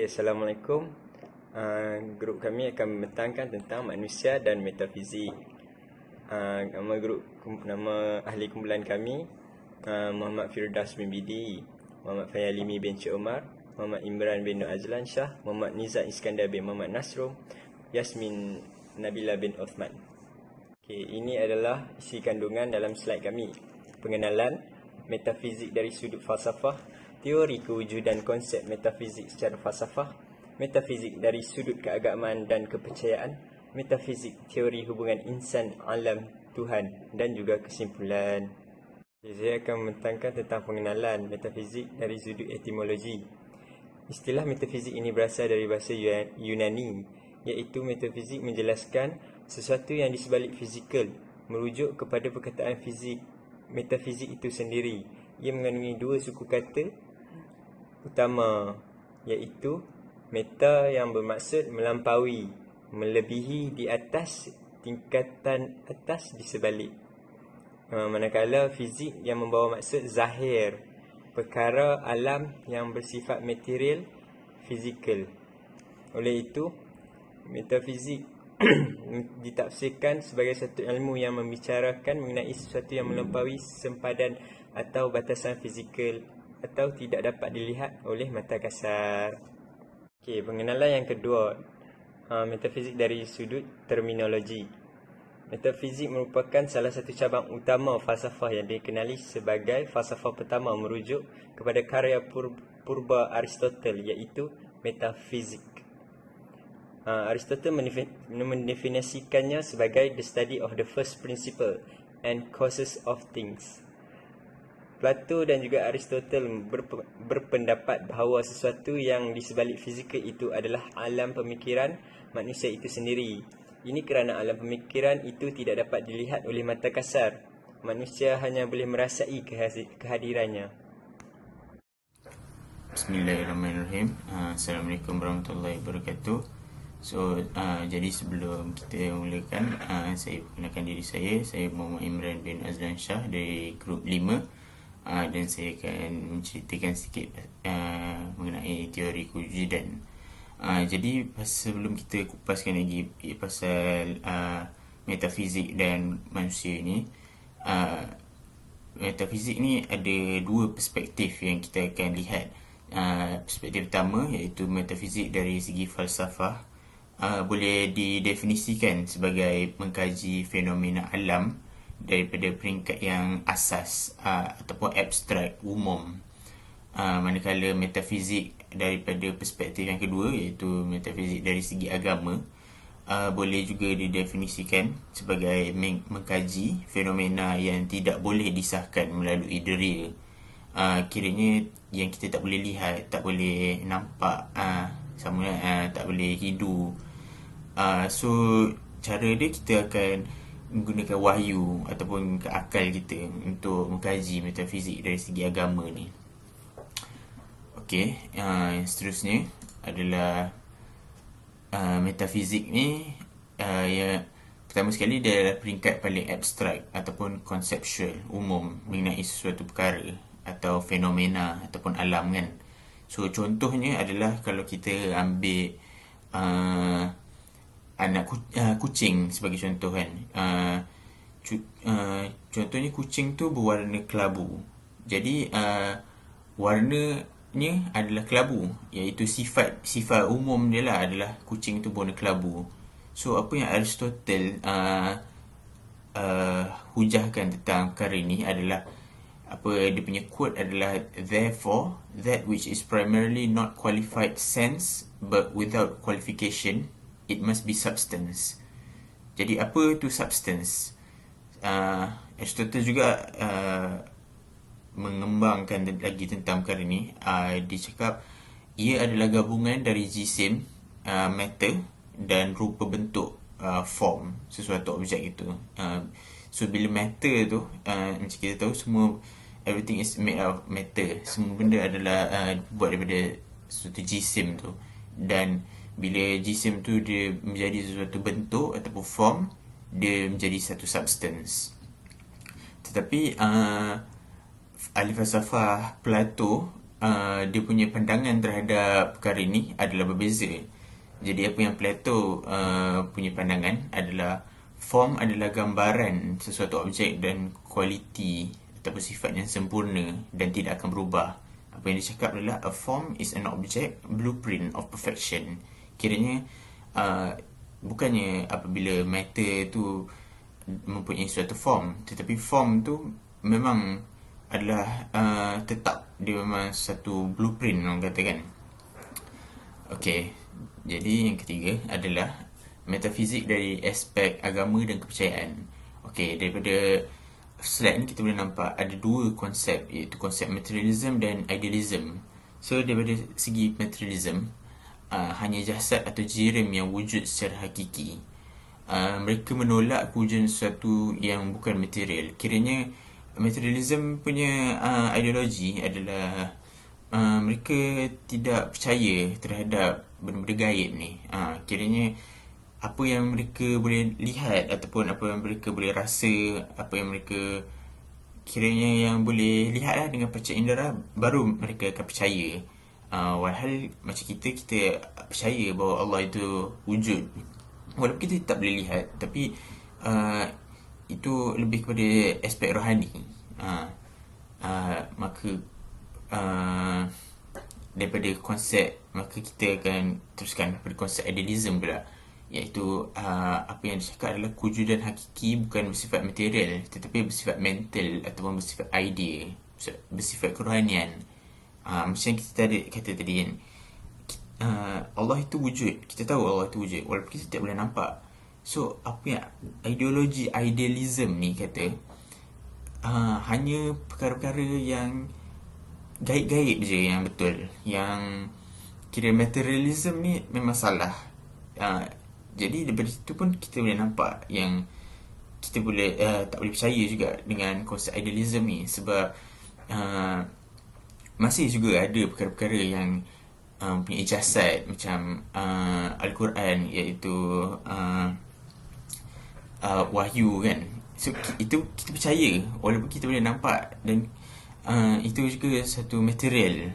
Assalamualaikum. Grup kami akan membentangkan tentang manusia dan metafizik. Nama ahli kumpulan kami Muhammad Firdaus bin Bidi, Muhammad Fayalimi bin Cik Omar, Muhammad Imran bin Nur Azlan Shah, Muhammad Nizat Iskandar bin Muhammad Nasrum, Yasmin Nabila bin Uthman. Ini adalah isi kandungan dalam slide kami. Pengenalan metafizik dari sudut falsafah, teori kewujudan konsep metafizik secara falsafah, metafizik dari sudut keagamaan dan kepercayaan, metafizik teori hubungan insan, alam, Tuhan dan juga kesimpulan. Saya akan membentangkan tentang pengenalan metafizik dari sudut etimologi. Istilah metafizik ini berasal dari bahasa Yunani, iaitu metafizik menjelaskan sesuatu yang di sebalik fizikal, merujuk kepada perkataan fizik. Metafizik itu sendiri, ia mengandungi dua suku kata utama, iaitu meta yang bermaksud melampaui, melebihi, di atas, tingkatan atas, di sebalik. Manakala fizik yang membawa maksud zahir, perkara alam yang bersifat material, fizikal. Oleh itu, metafizik ditafsirkan sebagai satu ilmu yang membicarakan mengenai sesuatu yang melampaui sempadan atau batasan fizikal atau tidak dapat dilihat oleh mata kasar. Pengenalan yang kedua, metafizik dari sudut terminologi. Metafizik merupakan salah satu cabang utama falsafah yang dikenali sebagai falsafah pertama, merujuk kepada karya purba Aristotle, iaitu metafizik. Aristotle mendefinisikannya sebagai the study of the first principle and causes of things. Plato dan juga Aristotle berpendapat bahawa sesuatu yang di sebalik fizikal itu adalah alam pemikiran manusia itu sendiri. Ini kerana alam pemikiran itu tidak dapat dilihat oleh mata kasar. Manusia hanya boleh merasai kehadirannya. Bismillahirrahmanirrahim. Assalamualaikum warahmatullahi wabarakatuh. Jadi sebelum kita mulakan, saya perkenalkan diri saya Muhammad Imran bin Azlan Shah dari grup 5, dan saya akan menceritakan sikit mengenai teori kewujudan. Jadi sebelum kita kupaskan lagi pasal metafizik dan manusia ni, metafizik ni ada dua perspektif yang kita akan lihat. Perspektif pertama iaitu metafizik dari segi falsafah, boleh didefinisikan sebagai mengkaji fenomena alam daripada peringkat yang asas ataupun abstrak, umum. Manakala metafizik daripada perspektif yang kedua iaitu metafizik dari segi agama, boleh juga didefinisikan sebagai mengkaji fenomena yang tidak boleh disahkan melalui deria. Kiranya yang kita tak boleh lihat, tak boleh nampak, tak boleh hidu. So cara dia, kita akan menggunakan wahyu ataupun akal kita untuk mengkaji metafizik dari segi agama ni. Yang seterusnya adalah metafizik ni, yang pertama sekali dia adalah peringkat paling abstrak ataupun konseptual, umum mengenai sesuatu perkara atau fenomena ataupun alam kan. So contohnya adalah kalau kita ambil kucing sebagai contoh kan. Contohnya kucing tu berwarna kelabu. Jadi warnanya adalah kelabu, iaitu sifat umum dia lah adalah kucing tu berwarna kelabu. So apa yang Aristotle hujahkan tentang perkara ni adalah, dia punya quote adalah, therefore that which is primarily not qualified sense but without qualification, it must be substance. Jadi apa tu substance? Aristotle juga mengembangkan lagi tentang perkara ni. Dia cakap ia adalah gabungan dari jisim, matter, dan rupa bentuk, form, sesuatu objek itu. So bila matter tu, macam kita tahu semua, everything is made of matter. Semua benda adalah buat daripada sesuatu jisim tu. Dan bila jisim tu dia menjadi sesuatu bentuk ataupun form, dia menjadi satu substance. Tetapi ahli falsafah Plato dia punya pandangan terhadap perkara ini adalah berbeza. Jadi apa yang Plato punya pandangan adalah form adalah gambaran sesuatu objek dan kualiti ataupun sifat yang sempurna dan tidak akan berubah. Apa yang dia cakap adalah a form is an object blueprint of perfection. Kiranya bukannya apabila matter tu mempunyai suatu form, tetapi form tu memang adalah tetap, dia memang satu blueprint orang katakan. Okey, jadi yang ketiga adalah metafizik dari aspek agama dan kepercayaan. Okey, daripada slide ni kita boleh nampak ada dua konsep, iaitu konsep materialism dan idealism. So daripada segi materialism, hanya jasad atau jirim yang wujud secara hakiki. Mereka menolak kewujudan sesuatu yang bukan material. Kiranya materialism punya ideologi adalah mereka tidak percaya terhadap benda-benda gaib ni. Kiranya apa yang mereka boleh lihat ataupun apa yang mereka boleh rasa, apa yang mereka kiranya yang boleh lihat lah dengan panca indera, baru mereka akan percaya. Walhal macam kita percaya bahawa Allah itu wujud, walaupun kita tak boleh lihat, tapi itu lebih kepada aspek rohani. Maka daripada konsep, maka kita akan teruskan pada konsep idealism pula, iaitu apa yang dicakap adalah kewujudan hakiki bukan bersifat material tetapi bersifat mental ataupun bersifat idea, bersifat kerohanian. Macam kita tadi kata tadi kan, Allah itu wujud, kita tahu Allah itu wujud walaupun kita tak boleh nampak. So apa yang ideologi idealism ni kata, hanya perkara-perkara yang gaib-gaib je yang betul. Yang kira materialism ni memang salah. Jadi daripada situ pun kita boleh nampak yang kita boleh tak boleh percaya juga dengan konsep idealism ni, sebab masih juga ada perkara-perkara yang punya jasad macam Al-Quran, iaitu wahyu kan. So itu kita percaya walaupun kita boleh nampak, dan itu juga satu material.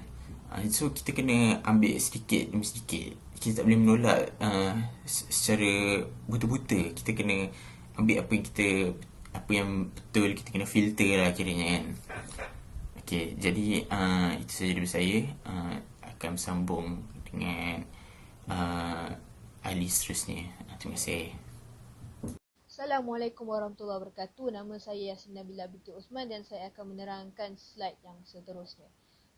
So kita kena ambil sedikit demi sedikit. Kita tak boleh menolak secara buta-buta. Kita kena ambil apa yang betul, kita kena filter lah kiranya kan. Okay, jadi itu saja dari saya. Akan sambung dengan ahli seterusnya. Terima kasih. Assalamualaikum warahmatullahi wabarakatuh. Nama saya Yasin Nabila binti Osman dan saya akan menerangkan slide yang seterusnya.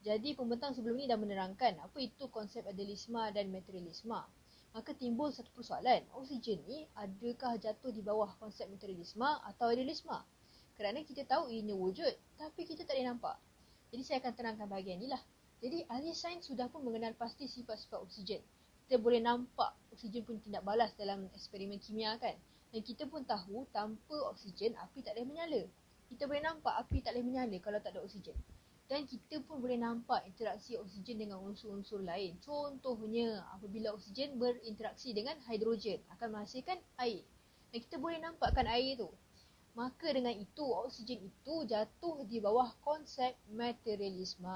Jadi pembentang sebelum ini dah menerangkan apa itu konsep idealisme dan materialisme. Maka timbul satu persoalan, oksigen ni adakah jatuh di bawah konsep materialisme atau idealisme? Kerana kita tahu ianya wujud tapi kita tak boleh nampak. Jadi saya akan terangkan bahagian inilah. Jadi ahli sains sudah pun mengenal pasti sifat-sifat oksigen. Kita boleh nampak oksigen pun tindak balas dalam eksperimen kimia kan. Dan kita pun tahu tanpa oksigen api tak boleh menyala. Kita boleh nampak api tak boleh menyala kalau tak ada oksigen. Dan kita pun boleh nampak interaksi oksigen dengan unsur-unsur lain. Contohnya apabila oksigen berinteraksi dengan hidrogen akan menghasilkan air. Dan kita boleh nampakkan air tu. Maka dengan itu oksigen itu jatuh di bawah konsep materialisme.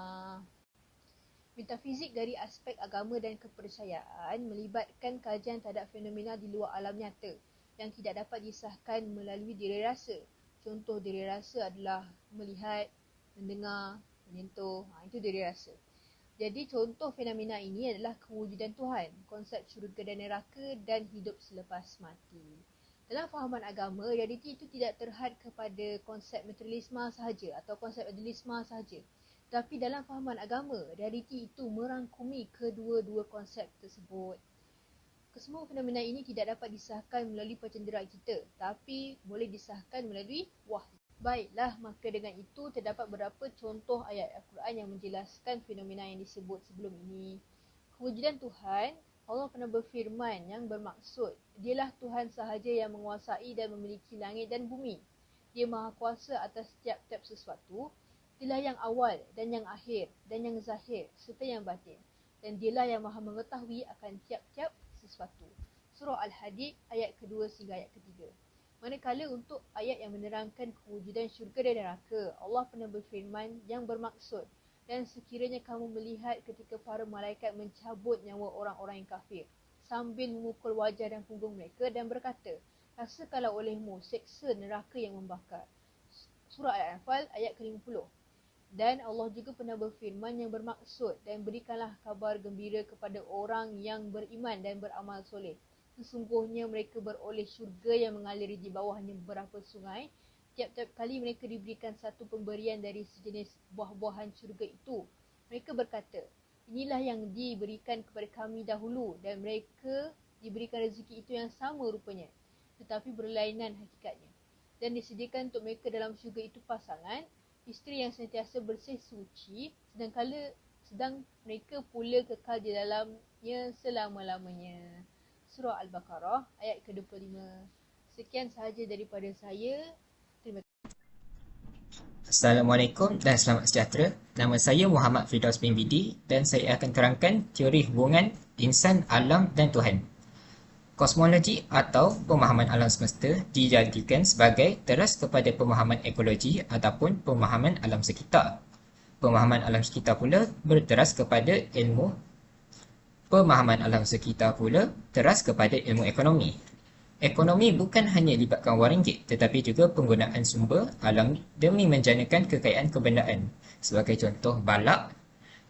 Metafizik dari aspek agama dan kepercayaan melibatkan kajian terhadap fenomena di luar alam nyata yang tidak dapat disahkan melalui diri rasa. Contoh diri rasa adalah melihat, mendengar, menyentuh. Itu diri rasa. Jadi contoh fenomena ini adalah kewujudan Tuhan, konsep syurga dan neraka dan hidup selepas mati. Dalam fahaman agama, realiti itu tidak terhad kepada konsep materialisme sahaja atau konsep idealisme sahaja. Tapi dalam fahaman agama, realiti itu merangkumi kedua-dua konsep tersebut. Kesemua fenomena ini tidak dapat disahkan melalui pencenderaan kita, tapi boleh disahkan melalui wahyu. Baiklah, maka dengan itu terdapat beberapa contoh ayat Al-Quran yang menjelaskan fenomena yang disebut sebelum ini. Kewujudan Tuhan, Allah pernah berfirman yang bermaksud, Dialah Tuhan sahaja yang menguasai dan memiliki langit dan bumi. Dia maha kuasa atas tiap-tiap sesuatu. Dialah yang awal dan yang akhir dan yang zahir serta yang batin. Dan dialah yang maha mengetahui akan tiap-tiap sesuatu. Surah Al-Hadid ayat kedua hingga ayat ketiga. Manakala untuk ayat yang menerangkan kewujudan syurga dan neraka, Allah pernah berfirman yang bermaksud, Dan sekiranya kamu melihat ketika para malaikat mencabut nyawa orang-orang yang kafir sambil memukul wajah dan punggung mereka dan berkata, rasakanlah olehmu seksa neraka yang membakar. Surah Al-Anfal ayat ke-50. Dan Allah juga pernah berfirman yang bermaksud, dan berikanlah kabar gembira kepada orang yang beriman dan beramal soleh. Sesungguhnya mereka beroleh syurga yang mengaliri di bawahnya beberapa sungai. Tiap-tiap kali mereka diberikan satu pemberian dari sejenis buah-buahan syurga itu. Mereka berkata, inilah yang diberikan kepada kami dahulu, dan mereka diberikan rezeki itu yang sama rupanya, tetapi berlainan hakikatnya. Dan disediakan untuk mereka dalam syurga itu pasangan, isteri yang sentiasa bersih suci, sedang mereka pula kekal di dalamnya selama-lamanya. Surah Al-Baqarah ayat ke-25. Sekian sahaja daripada saya. Terima kasih. Assalamualaikum dan selamat sejahtera. Nama saya Muhammad Firdaus bin Bidi dan saya akan terangkan teori hubungan insan, alam dan Tuhan. Kosmologi atau pemahaman alam semesta dijadikan sebagai teras kepada pemahaman ekologi ataupun pemahaman alam sekitar. Pemahaman alam sekitar pula berteras kepada ilmu. Pemahaman alam sekitar pula teras kepada ilmu ekonomi. Ekonomi bukan hanya libatkan wang ringgit tetapi juga penggunaan sumber alam demi menjanakan kekayaan kebendaan, sebagai contoh balak,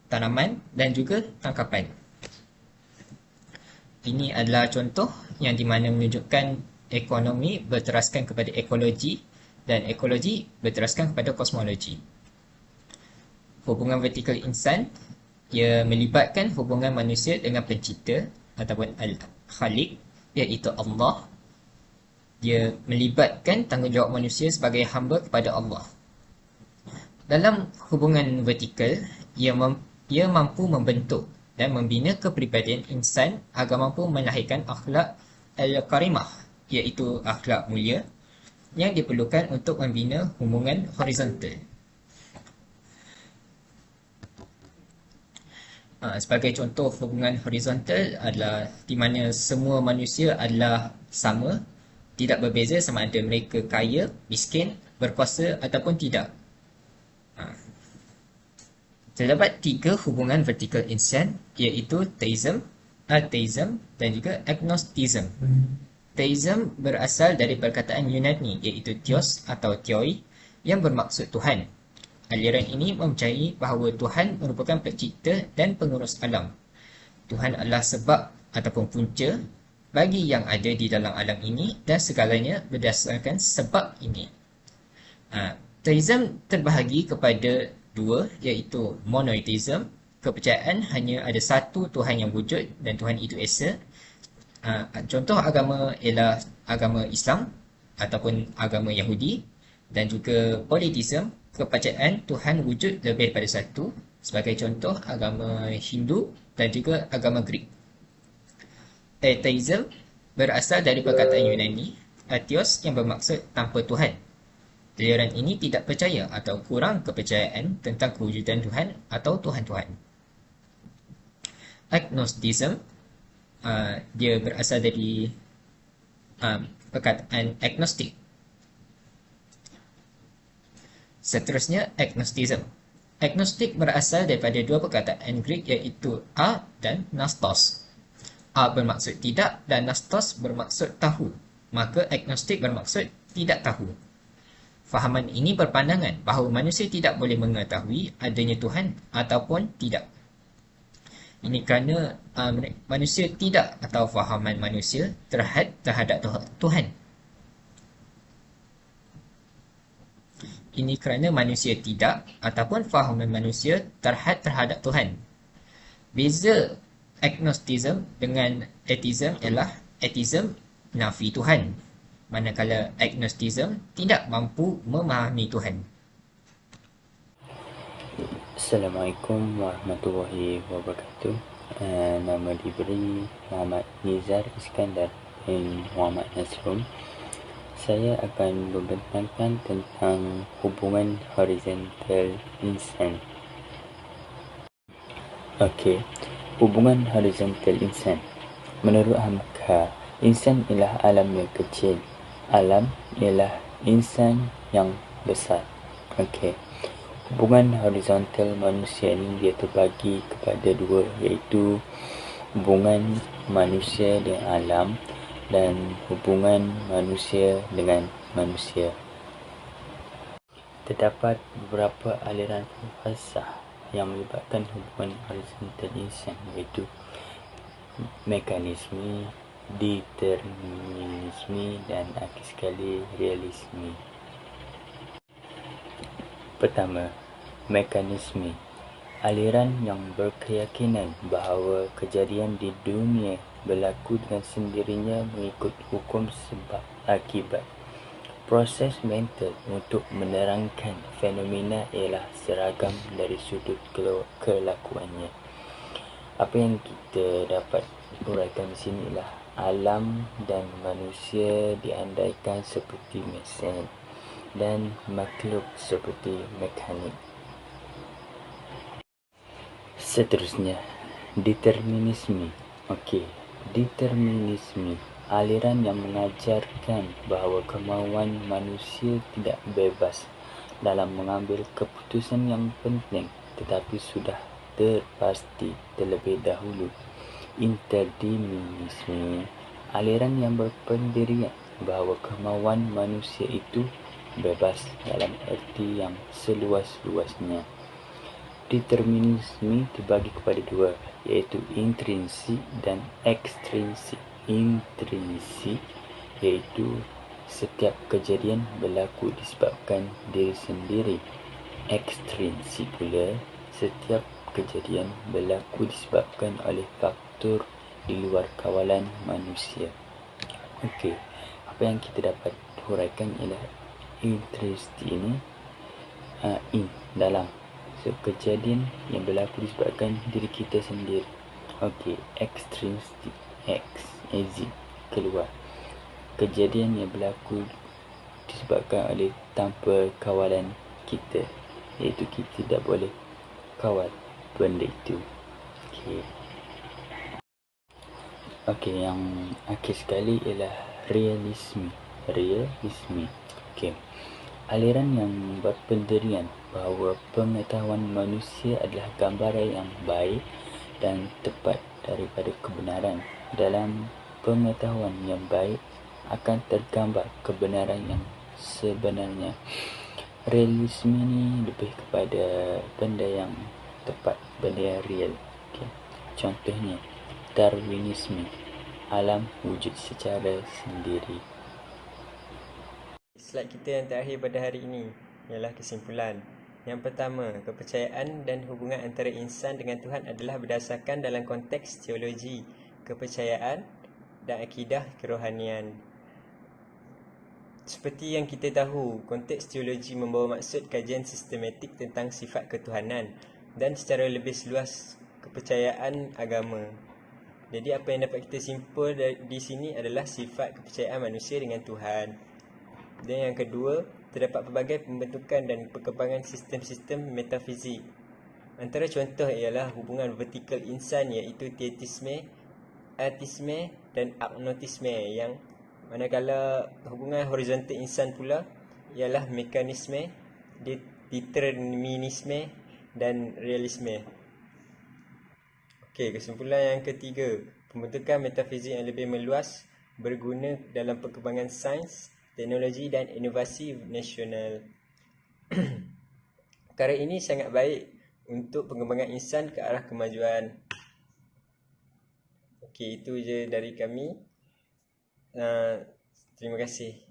tanaman dan juga tangkapan. Ini adalah contoh yang di mana menunjukkan ekonomi berteraskan kepada ekologi dan ekologi berteraskan kepada kosmologi. Hubungan vertikal insan ia melibatkan hubungan manusia dengan pencipta ataupun Al-Khaliq, iaitu Allah. Dia melibatkan tanggungjawab manusia sebagai hamba kepada Allah. Dalam hubungan vertikal, ia mampu membentuk dan membina kepribadian insan agar mampu melahirkan akhlak al-karimah, iaitu akhlak mulia yang diperlukan untuk membina hubungan horizontal. Sebagai contoh, hubungan horizontal adalah di mana semua manusia adalah sama, tidak berbeza sama ada mereka kaya, miskin, berkuasa ataupun tidak. Terdapat 3 hubungan vertikal insan, iaitu theism, atheism dan juga agnosticism. Theism berasal dari perkataan Yunani, iaitu theos atau theoi yang bermaksud Tuhan. Aliran ini mempercayai bahawa Tuhan merupakan pencipta dan pengurus alam. Tuhan adalah sebab ataupun punca bagi yang ada di dalam alam ini dan segalanya berdasarkan sebab ini. Theism terbahagi kepada 2, iaitu monotheism, kepercayaan hanya ada satu Tuhan yang wujud dan Tuhan itu esa. Contoh agama ialah agama Islam ataupun agama Yahudi, dan juga polytheism, kepercayaan Tuhan wujud lebih daripada satu, sebagai contoh agama Hindu dan juga agama Greek. Atheism berasal dari perkataan Yunani atheos yang bermaksud tanpa Tuhan. Aliran ini tidak percaya atau kurang kepercayaan tentang kewujudan Tuhan atau Tuhan-Tuhan. Agnosticism dia berasal dari perkataan agnostic. Seterusnya, agnosticism. Agnostik berasal daripada 2 perkataan Greek, iaitu a dan nastos. A bermaksud tidak dan nastos bermaksud tahu. Maka agnostik bermaksud tidak tahu. Fahaman ini berpandangan bahawa manusia tidak boleh mengetahui adanya Tuhan ataupun tidak. Ini kerana manusia tidak atau fahaman manusia terhadap Tuhan. Ini kerana manusia tidak ataupun fahaman manusia terhadap Tuhan. Beza agnosticism dengan atheism ialah atheism nafi Tuhan, manakala agnosticism tidak mampu memahami Tuhan. Assalamualaikum warahmatullahi wabarakatuh. Nama diberi Muhammad Nizar Iskandar bin Muhammad Nasrum. Saya akan membentangkan tentang hubungan horizontal insan. Okey, hubungan horizontal insan. Menurut Hamka, insan ialah alam yang kecil. Alam ialah insan yang besar. Okey. Hubungan horizontal manusia ni dia terbagi kepada dua, iaitu hubungan manusia dengan alam dan hubungan manusia dengan manusia. Terdapat beberapa aliran falsafah yang melibatkan hubungan horizontal insan, iaitu mekanisme, determinisme dan akhir sekali realisme. Pertama, mekanisme. Aliran yang berkeyakinan bahawa kejadian di dunia berlaku dengan sendirinya mengikut hukum sebab akibat. Proses mental untuk menerangkan fenomena ialah seragam dari sudut kelakuannya. Apa yang kita dapat uraikan di sini ialah alam dan manusia diandaikan seperti mesin dan makhluk seperti mekanik. Seterusnya, determinisme. Determinisme, aliran yang mengajarkan bahawa kemauan manusia tidak bebas dalam mengambil keputusan yang penting tetapi sudah terpasti terlebih dahulu. Interdeterminisme, aliran yang berpendirian bahawa kemauan manusia itu bebas dalam erti yang seluas-luasnya. Determinisme dibagi kepada dua, iaitu intrinsik dan ekstrinsik. Intrinsik iaitu setiap kejadian berlaku disebabkan diri sendiri. Ekstrinsik pula setiap kejadian berlaku disebabkan oleh faktor di luar kawalan manusia. Apa yang kita dapat huraikan ialah intrinsik ini dalam kejadian yang berlaku disebabkan diri kita sendiri. Ekstrinsik, exit, keluar. Kejadian yang berlaku disebabkan oleh tanpa kawalan kita, iaitu kita tidak boleh kawal benda itu. Yang akhir sekali ialah realisme. Aliran yang berpendirian bahawa pengetahuan manusia adalah gambaran yang baik dan tepat daripada kebenaran. Dalam pengetahuan yang baik akan tergambar kebenaran yang sebenarnya. Realisme ni lebih kepada benda yang tepat, benda yang real. Contohnya, Darwinisme, alam wujud secara sendiri. Slide kita yang terakhir pada hari ini ialah kesimpulan. Yang pertama, kepercayaan dan hubungan antara insan dengan Tuhan adalah berdasarkan dalam konteks teologi, kepercayaan dan akidah kerohanian. Seperti yang kita tahu, konteks teologi membawa maksud kajian sistematik tentang sifat ketuhanan dan secara lebih seluas kepercayaan agama. Jadi apa yang dapat kita simpul di sini adalah sifat kepercayaan manusia dengan Tuhan. Dan yang kedua, terdapat pelbagai pembentukan dan perkembangan sistem-sistem metafizik. Antara contoh ialah hubungan vertikal insan, iaitu teisme, ateisme dan agnostisme, yang manakala hubungan horizontal insan pula ialah mekanisme, determinisme dan realisme. Kesimpulan yang ketiga, pembentukan metafizik yang lebih meluas berguna dalam perkembangan sains, teknologi dan inovasi nasional. Perkara ini sangat baik untuk pengembangan insan ke arah kemajuan. Itu je dari kami. Terima kasih.